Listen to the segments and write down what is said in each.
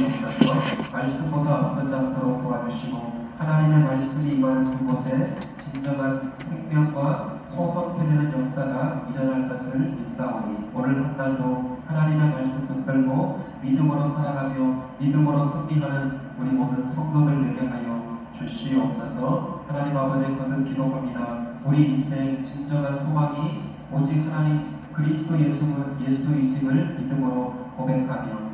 주시옵소서. 말씀보다 앞서지 않도록 도와주시고 하나님의 말씀이 임하는 그곳에 진정한 생명과 소성케되는 역사가 일어날 것을 믿사오니 오늘 한 날도 하나님의 말씀 붙들고 믿음으로 살아가며 믿음으로 승리하는 우리 모든 성도들 되게 하여 주시옵소서. 하나님 아버지 거듭 기도합니다. 우리 인생 진정한 소망이 오직 하나님 그리스도 예수이심을 믿음으로 고백하며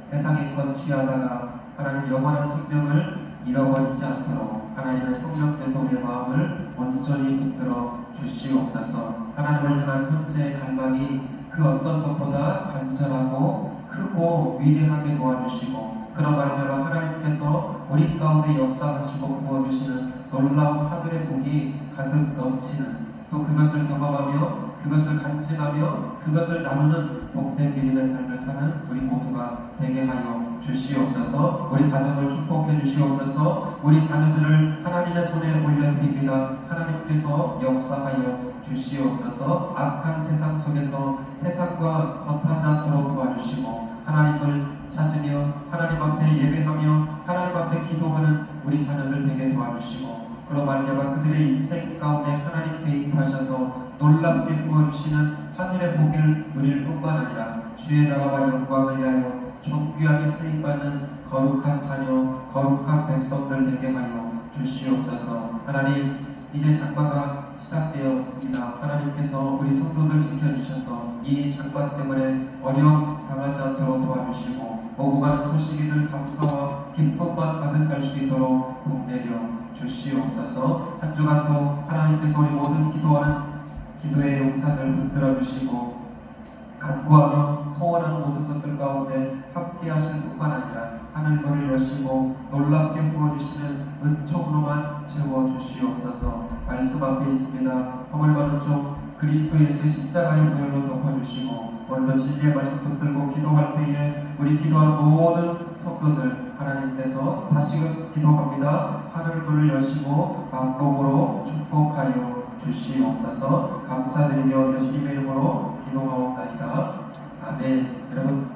세상의 것 취하다가 하나님 영원한 생명을 잃어버리지 않도록 하나님의 성령께서 우리의 마음을 온전히 붙들어 주시옵소서. 하나님을 향한 현재의 갈망이 그 어떤 것보다 간절하고 크고 위대하게 도와주시고 그런 말미암아 하나님께서 우리 가운데 역사하시고 부어주시는 놀라운 하늘의 복이 가득 넘치는 또 그것을 경험하며 그것을 간증하며 그것을 나누는 복된 믿음의 삶을 사는 우리 모두가 되게 하여 주시옵소서. 우리 가정을 축복해 주시옵소서. 우리 자녀들을 하나님의 손에 올려드립니다. 하나님께서 역사하여 주시옵소서. 악한 세상 속에서 세상과 엇하지 않도록 도와주시고 하나님을 찾으며 하나님 앞에 예배하며 하나님 앞에 기도하는 우리 자녀들 되게 도와주시고 그로 말미암아 그들의 인생 가운데 하나님 개입하셔서 놀랍게 부어주시는 하늘의 복을 누릴 뿐만 아니라 주의 나라와 영광을 위하여 존귀하게 쓰임받는 거룩한 자녀 거룩한 백성들 되게 하여 주시옵소서. 하나님 이제 장마가 시작되었습니다. 하나님께서 우리 성도들 지켜주셔서 이 장마 때문에 어려움 당하지 않도록 도와주시고 오고 가는 소식이들 감사와 기쁨만 가득할 수 있도록 복내려 주시옵소서. 한 주간도 하나님께서 우리 모든 기도의 용산을 붙들어 주시고 간구하며 소원하는 모든 것들 가운데 함께 하실 뿐만 아니라 하늘문을 여시고 놀랍게 부어주시는 은총으로만 채워주시옵소서. 말씀 앞에 있습니다. 허물받은 종 그리스도 예수의 십자가의 보혈로 덮어주시고 오늘도 진리의 말씀 붙들고 기도할 때에 우리 기도하는 모든 성도들 하나님께서 다시금 기도합니다. 하늘문을 여시고 마음으로 축복하여 주시옵소서. 감사드리며 예수님의 이름으로 기도하옵나이다. 아멘. 여러분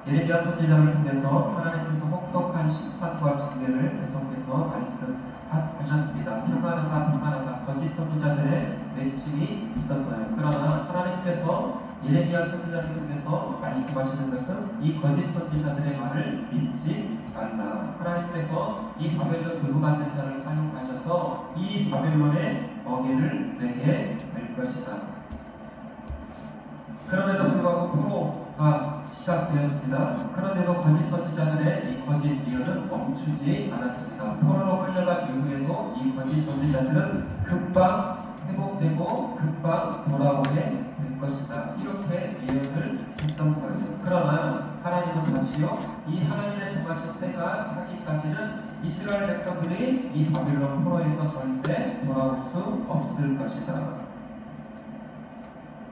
예레미야 선지자를 통해서 하나님께서 혹독한 심판과 징계를 계속해서 말씀하셨습니다. 평안하다 거짓 선지자들의 외침이 있었어요. 그러나 하나님께서 예레미야 선지자를 통해서 말씀하시는 것은 이 거짓 선지자들의 말을 믿지 말라. 하나님께서 이 바벨론 느부갓네살을 사용하셔서 이 바벨론의 멍에를 내게 될 것이다. 그럼에도 불구하고 포로가 시작되었습니다. 그런데도 거짓 선지자들의 이 거짓 예언은 멈추지 않았습니다. 포로로 끌려간 이후에도 이 거짓 선지자들은 금방 회복되고 금방 돌아오게 될 것이다. 이렇게 예언을 했던 거예요. 그러나 하나님은 다시요 이 하나님의 정하신 때가 차기까지는 이스라엘 백성들이 이 바빌론 포로에서 절대 돌아올 수 없을 것이다.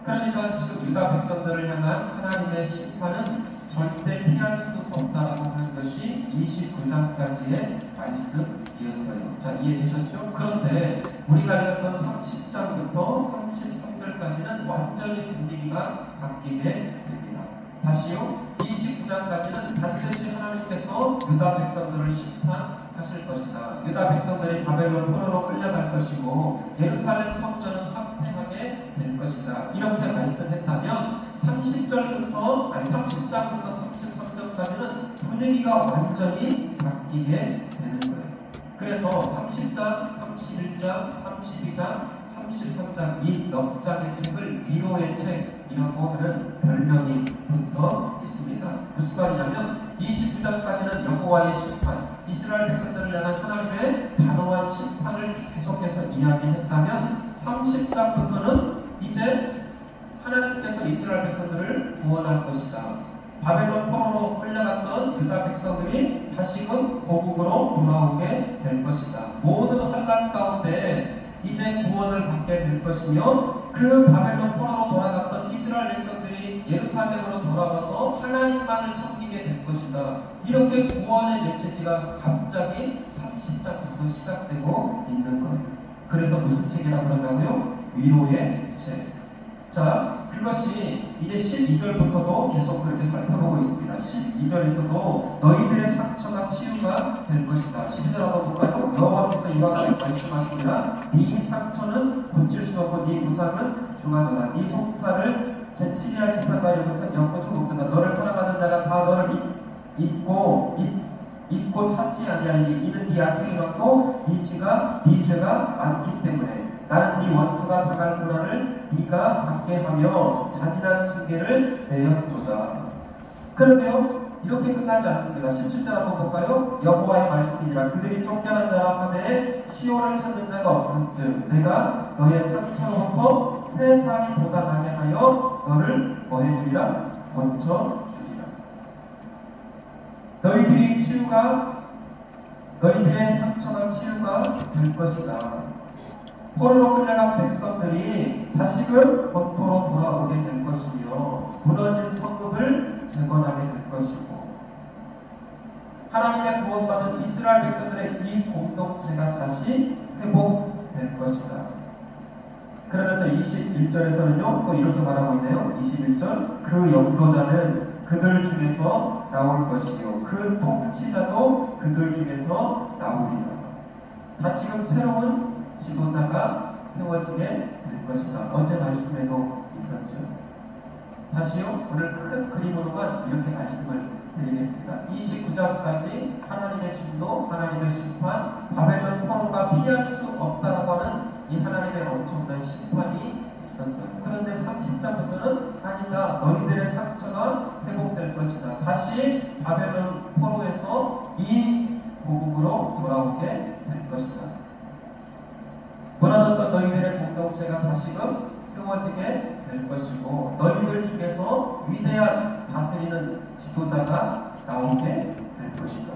그러니까 지금 유다 백성들을 향한 하나님의 심판은 절대 피할 수 없다라고 하는 것이 29장까지의 말씀이었어요. 자, 이해되셨죠? 그런데 우리가 읽었던 30장부터 33절까지는 완전히 분위기가 바뀌게 됩니다. 다시요, 29장까지는 반드시 하나님께서 유다 백성들을 심판하실 것이다. 유다 백성들이 바벨론 포로로 끌려갈 것이고 예루살렘 성전은 화폐하게 될 것이다. 이렇게 말씀했다면 30장부터 33절까지는 분위기가 완전히 바뀌게 되는 거예요. 그래서 30장, 31장, 32장, 33장 이 넉 장의 책을 위로의 책이라고 하는 별명이 붙어 있습니다. 무슨 말이냐면 29장까지는 여호와의 심판, 이스라엘 백성들을 향한 하나님의 단호한 심판을 계속해서 이야기했다면 30장부터는 이제 하나님께서 이스라엘 백성들을 구원할 것이다. 바벨론 포로로 끌려갔던 유다 백성들이 다시금 고국으로 돌아오게 될 것이다. 모든 환난 가운데 이제 구원을 받게 될 것이며 그 바벨론 포로로 돌아갔던 이스라엘 백성들이 예루살렘으로 돌아와서 하나님만을 섬기게 될 것이다. 이렇게 구원의 메시지가 갑자기 30장부터 시작되고 있는 거예요. 그래서 무슨 책이라고 그런다고요? 위로의 책. 자, 그것이 이제 12절부터도 계속 그렇게 살펴보고 있습니다. 12절에서도 너희들의 상처가 치유가 될 것이다. 12절 한번 볼까요? 여호와께서 이와 같이 말씀하시니라. 네 상처는 고칠 수 없고 네 부상은 중하노라. 네 속살을 제7이라 재판과 엮고 조국자다. 너를 사랑하는 자가 다 너를 잊고 찾지 아니하리니 이는 네 악행이 많고 네 죄가 많기 때문에 나는 네 원수가 당할 고난을 네가 받게 하며 잔인한 징계를 내었도다. 그런데요, 이렇게 끝나지 않습니다. 17절 한번 볼까요? 여호와의 말씀이니라. 그들이 쫓겨난 자라 하매 시온을 찾는 자가 없음즉 내가 너의 상처로부터 새 살이 돋아나게 하여 너를 뭐해주리라? 고쳐주리라. 너희들의 상처가 치유가 될 것이다. 포로로 끌려간 백성들이 다시금 본토로 돌아오게 될 것이며 무너진 성읍을 재건하게 될 것이고 하나님의 구원받은 이스라엘 백성들의 이 공동체가 다시 회복될 것이다. 그러면서 21절에서는요 또 이렇게 말하고 있네요. 21절 그 영도자는 그들 중에서 나올 것이요 그 통치자도 그들 중에서 나오리라. 다시금 새로운 지도자가 세워지게 될 것이다. 어제 말씀에도 있었죠. 다시요 오늘 큰 그림으로만 이렇게 말씀을 드리겠습니다. 29장까지 하나님의 진노, 하나님의 심판, 바벨론 포로가 피할 수 없다라고 하는 이 하나님의 엄청난 심판이 있었어요. 그런데 30장부터는 아니다. 너희들의 상처가 회복될 것이다. 다시 바벨론 포로에서 이 고국으로 돌아오게 될 것이다. 무너졌던 너희들의 공동체가 다시금 세워지게 될 것이고 너희들 중에서 위대한 다스리는 지도자가 나오게 될 것이다.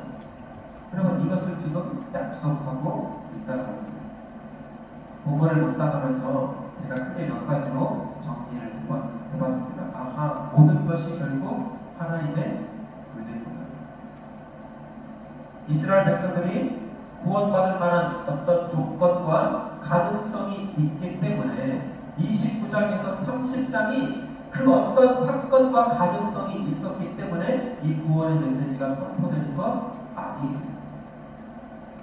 그러면 이것을 지금 약속하고 있다는 겁니다. 본문을 묵상하면서 제가 크게 몇 가지로 정리를 한번 해봤습니다. 아하, 모든 것이 결국 하나님의 은혜구나. 이스라엘 백성들이 구원받을 만한 어떤 조건과 가능성이 있기 때문에 29장에서 30장이 그 어떤 사건과 가능성이 있었기 때문에 이 구원의 메시지가 선포되는 것 아니에요.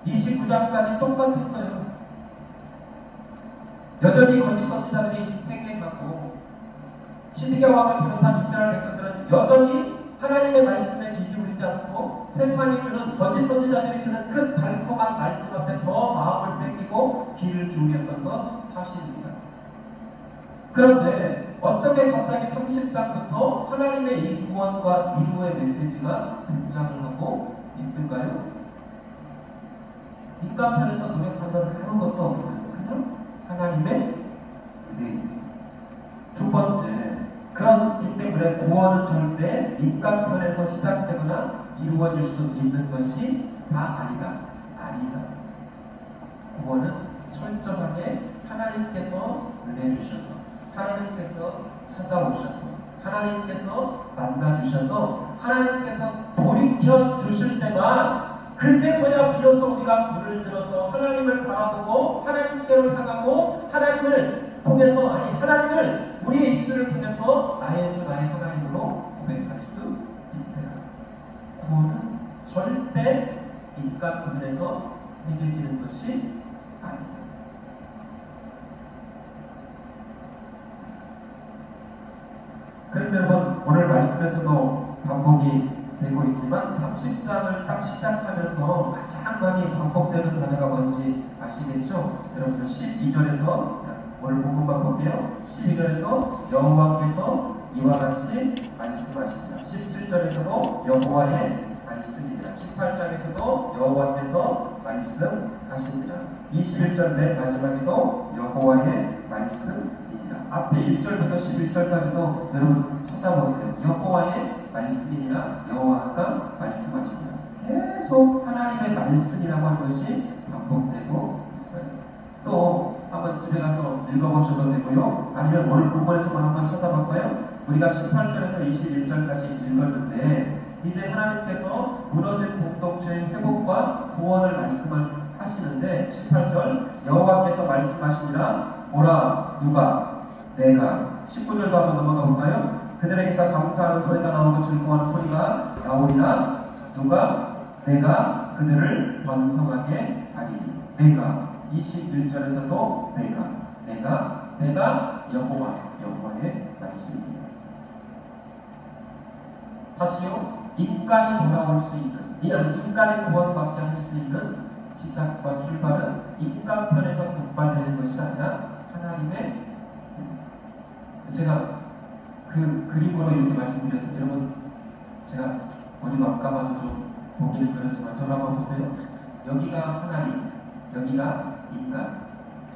29장까지 똑같았어요. 여전히 거짓 선지자들이 팽팽하고 시드기야 왕을 비롯한 이스라엘 백성들은 여전히 하나님의 말씀에 귀 기울이지 않고 세상이 주는 거짓 선지자들이 주는 그 달콤한 말씀 앞에 더 마음을 뺏기고 귀를 기울였던 것 사실입니다. 그런데 어떻게 갑자기 30장부터 하나님의 이 구원과 위로의 메시지가 등장을 하고 있던가요? 인간 편에서 노력한다는 그런 것도 없어요. 그냥 하나님의 은혜입니다. 두 번째, 그렇기 때문에 구원은 절대 인간 편에서 시작되거나 이루어질 수 있는 것이 다 아니다. 구원은 철저하게 하나님께서 은혜 주셔서 하나님께서 찾아오셔서 하나님께서 만나주셔서 하나님께서 돌이켜 주실 때만 그제서야 비로소 우리가 불을 들어서 하나님을 바라보고 하나님께로 향하고 하나님을 통해서 하나님을 우리의 입술을 통해서 나의 주 나의 하나님으로 고백할 수 있다. 구원은 절대 인간 부분에서 해결되는 것이 아니다. 그래서 여러분 오늘 말씀에서도 반복이 되고 있지만 30장을 딱 시작하면서 가장 많이 반복되는 단어가 뭔지 아시겠죠? 여러분 12절에서 오늘 본문만 볼게요. 12절에서 여호와께서 이와 같이 말씀하십니다. 17절에서도 여호와의 말씀이니라. 18장에서도 여호와께서 말씀하십니다. 21절 맨 마지막에도 여호와의 말씀이니라. 앞에 1절부터 11절까지도 여러분 찾아보세요. 여호와의 말씀이니라. 여호와가 말씀하십니다. 계속 하나님의 말씀이라고 하는 것이 반복되고 있어요. 또 한번 집에 가서 읽어보셔도 되고요. 아니면 오늘 본문에서만 한번 찾아볼까요? 우리가 18절에서 21절까지 읽었는데 이제 하나님께서 무너진 공동체의 회복과 구원을 말씀을 하시는데 18절 여호와께서 말씀하시니라. 보라 누가 내가 19절도 한번 넘어가 볼까요? 그들에게서 감사하는 소리가 나오고 즐거워하는 소리가 나오리라. 누가? 내가 그들을 번성하게 하리니. 내가 21절에서도 내가 여호와의 말씀입니다. 다시요, 인간이 돌아올 수 있는, 인간의 구원받게 할 수 있는 시작과 출발은 인간 편에서 독발되는 것이 아니라 하나님의, 제가 그 그림으로 이렇게 말씀드렸어요. 여러분, 제가 머리도 안 감아서 좀 보기는 그렇지만 저를 한번 보세요. 여기가 하나님, 여기가 인간.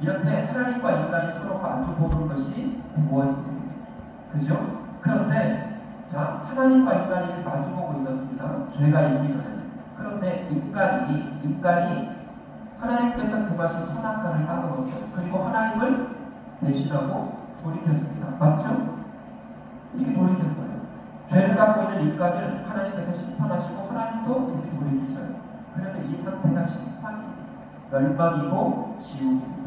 이렇게 하나님과 인간이 서로 마주 보는 것이 구원입니다. 그죠? 그런데 자, 하나님과 인간이 마주 보고 있었습니다. 죄가 있기 전에. 그런데 인간이 하나님께서 구하신 선악과를 따먹었어요. 그리고 하나님을 배신하고 돌이켰습니다. 맞죠? 이렇게 돌이켰어요. 죄를 갖고 있는 인간을 하나님께서 심판하시고 하나님도 이렇게 돌이키셔요. 그러면 이 상태가 심판입니다. 멸망이고 지옥입니다.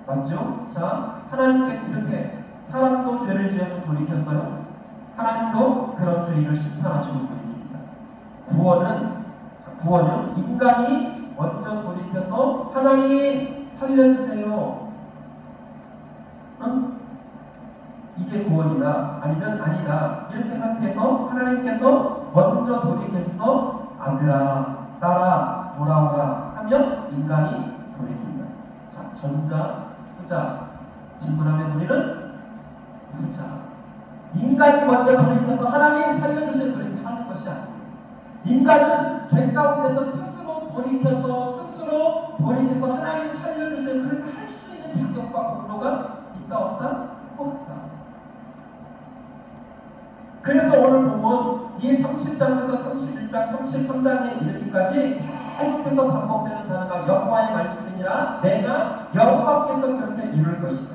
맞죠? 자, 하나님께서 이렇게 사람도 죄를 지어서 돌이켰어요. 하나님도 그런 죄인을 심판하시고 돌이킵니다. 구원은 인간이 먼저 돌이켜서 하나님 살려주세요. 응? 이게 구원이다. 아니다. 이렇게 상태에서 하나님께서 먼저 돌이켜서 아들아, 딸아, 돌아오라 하면 인간이 돌이킵니다. 자, 전자, 후자. 질문하면 우리는 후자. 인간이 먼저 돌이켜서 하나님 살려주세요. 그렇게 하는 것이 아니에요. 인간은 죄 가운데서 스스로 돌이켜서 하나님 살려주세요. 그렇게 할 수 있는 자격과 공로가 있다 없다? 없다. 그래서 오늘 보면 이 30장부터 31장, 33장에 이르기까지 계속해서 반복되는 단어가 여호와의 말씀이니라. 내가 여호와께서 그렇게 이룰 것이다.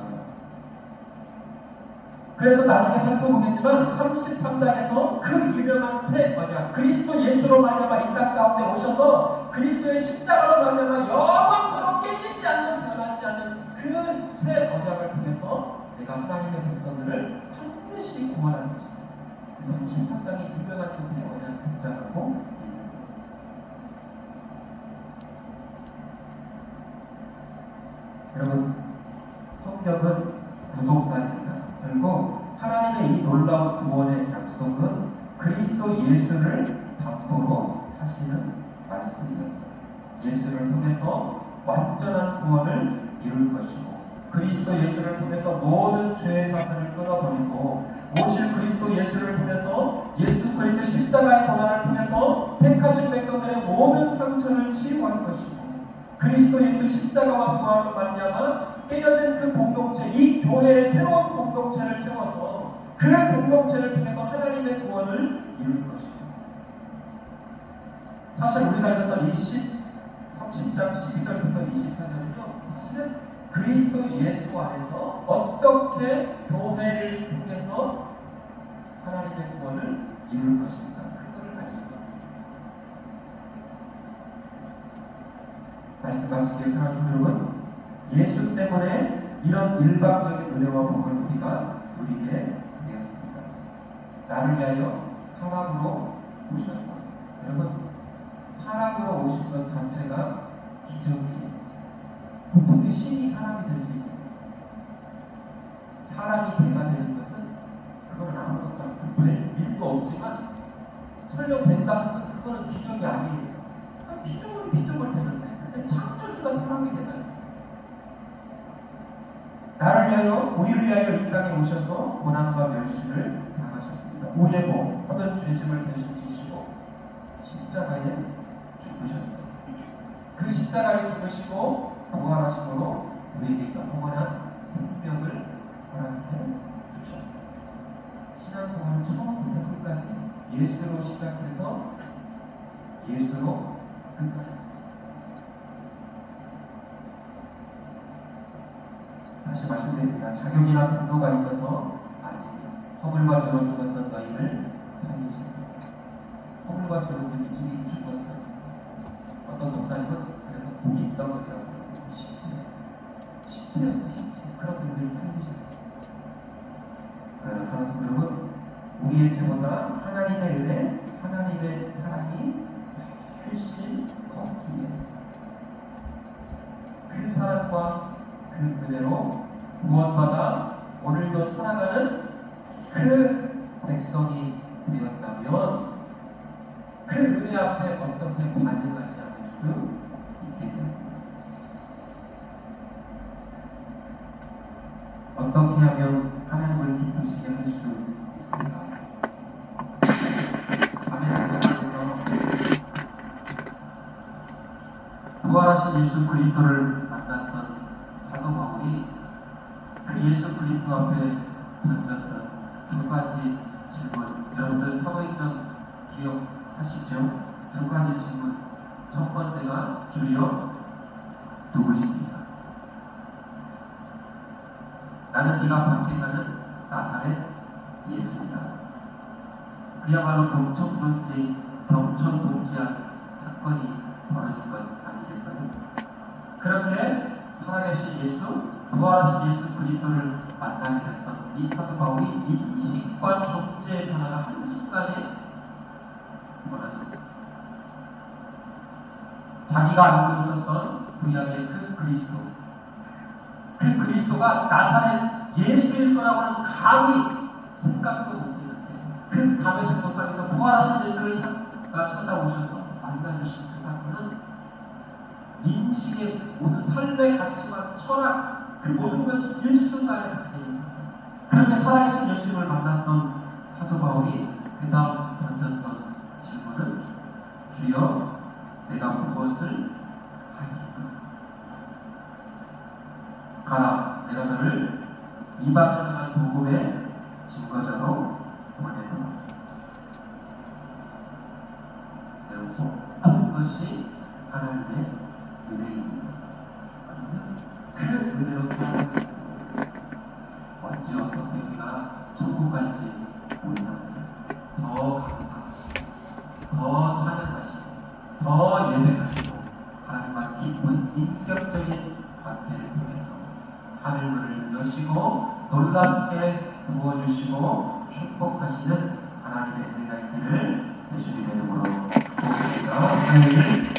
그래서 나중에 살펴보겠지만 33장에서 그 유명한 새 언약, 그리스도 예수로 말미암아 이 땅 가운데 오셔서 그리스도의 십자가로 말미암아 영원토록 깨지지 않는, 변하지 않는 그 새 언약을 통해서 내가 하나님의 백성들을 반드시 구원하는 것이다. 그래서 33장에 유명한 그 새 언약이 등장하고 있는 거예요. 여러분, 성경은 구속사입니다. 결국 하나님의 이 놀라운 구원의 약속은 그리스도 예수를 답보로 하시는 말씀이었어요. 예수를 통해서 완전한 구원을 이룰 것이고 그리스도 예수를 통해서 모든 죄의 사슬을 끊어버리고 오실 그리스도 예수를 통해서 예수 그리스도 십자가의 고난을 통해서 택하신 백성들의 모든 상처를 치유할 것이고 그리스도 예수 십자가와 부활로 말미암아 깨어진 그 공동체, 이 교회의 새로운 공동체를 세워서 그 공동체를 통해서 하나님의 구원을 이룰 것입니다. 사실 우리가 읽었던 30장 12절부터 24절은요, 사실은 그리스도 예수 안에서 어떻게 교회를 통해서 하나님의 구원을 이룰 것인가, 그거를 말씀합니다. 말씀 마치기 위해서 여러분, 예수 때문에 이런 일방적인 은혜와 복을 우리가 누리게 되었습니다. 나를 위하여 사람으로 오셨어. 여러분, 사람으로 오신 것 자체가 기적이에요. 어떻게 신이 사람이 될 수 있어요? 사람이 대가 되는 것은 그건 아무것도 않고 될 일도 없지만 설령 된다 하면 그거는 기적이 아니에요. 비적은 비적을 되는데 근데 창조주가 사람이 되나요? 나를 위하여, 우리를 위하여 이 땅에 오셔서 고난과 멸시를 당하셨습니다. 우리의 모든 죄짐을 대신 지시고 십자가에 죽으셨어요. 그 십자가에 죽으시고 부활하심으로 우리에게 영원한 생명을 허락해 주셨어요. 신앙생활은 처음부터 끝까지 예수로 시작해서 예수로 끝나요. 다시 말씀드립니다. 자격이나 공로가 있어서 아니에요. 허물과 죄로 죽었던 너희를 살리십니다. 허물과 죄로 우리는 이미 죽었어요. 어떤 목사님은 그래서 고기 덩어리라고 시체였어, 시체. 그런 분들을 살리셨어요. 그래서 성경은 우리의 죄보다 하나님의 은혜, 하나님의 사랑이 훨씬 컸기에 그 사랑과 그 은혜로 구원받아 오늘도 살아가는 그 백성이 되었다면 그 은혜 앞에 어떻게 반응하지 않을 수 있겠냐? 어떻게 하면 하나님을 기쁘시게 할 수 있습니까? 밤의 생각에서 부활하신 예수 그리스도를 만났던 사도 바울이 그 예수 그리스도 앞에 던졌던 두 가지 질문, 여러분들 사도행전 기억하시죠? 두 가지 질문. 첫 번째가 주여 누구십니까? 나는 네가 박해하는 나사렛 예수이다. 그야말로 경천동지한 사건이 벌어진 것 아니겠어요? 그렇게 살아계신 예수, 부활하신 예수 그리스도를 만나게 됐던 이 사도 바울이 인식과 존재의 변화가 한순간에 벌어졌어요. 자기가 알고 있었던 구약의 그 그리스도, 그 그리스도가 나사렛 예수일 거라고는 감히 생각도 못했는데 그 다메섹 도상에서 부활하신 예수를 찾아오셔서 만나주신 그 사건은 인식의 모든 삶의 가치와 철학 그 모든 것이 일순간에 바뀌는 사건. 그렇게 살아계신 예수님을 만났던 사도 바울이 그 다음 던졌던 질문은 주여 내가 무엇을 하리까? 가라, 내가 너를 이방인을 향한 복음의 증거자로 보내노라. 여러분, 모든 것이 하나님의 은혜입니다. 그 은혜로 살아가는 것은 언제 어떻게 우리가 천국 갈지 모르잖아요. 더 감사하시고, 더 찬양하시고, 더 예배하시고, 하나님과 깊은 인격적인 관계를 통해서 하늘문을 여시고 놀랍게 부어주시고 축복하시는 하나님의 은혜가 있기를 예수님의 이름으로 축복합니다. 하나님을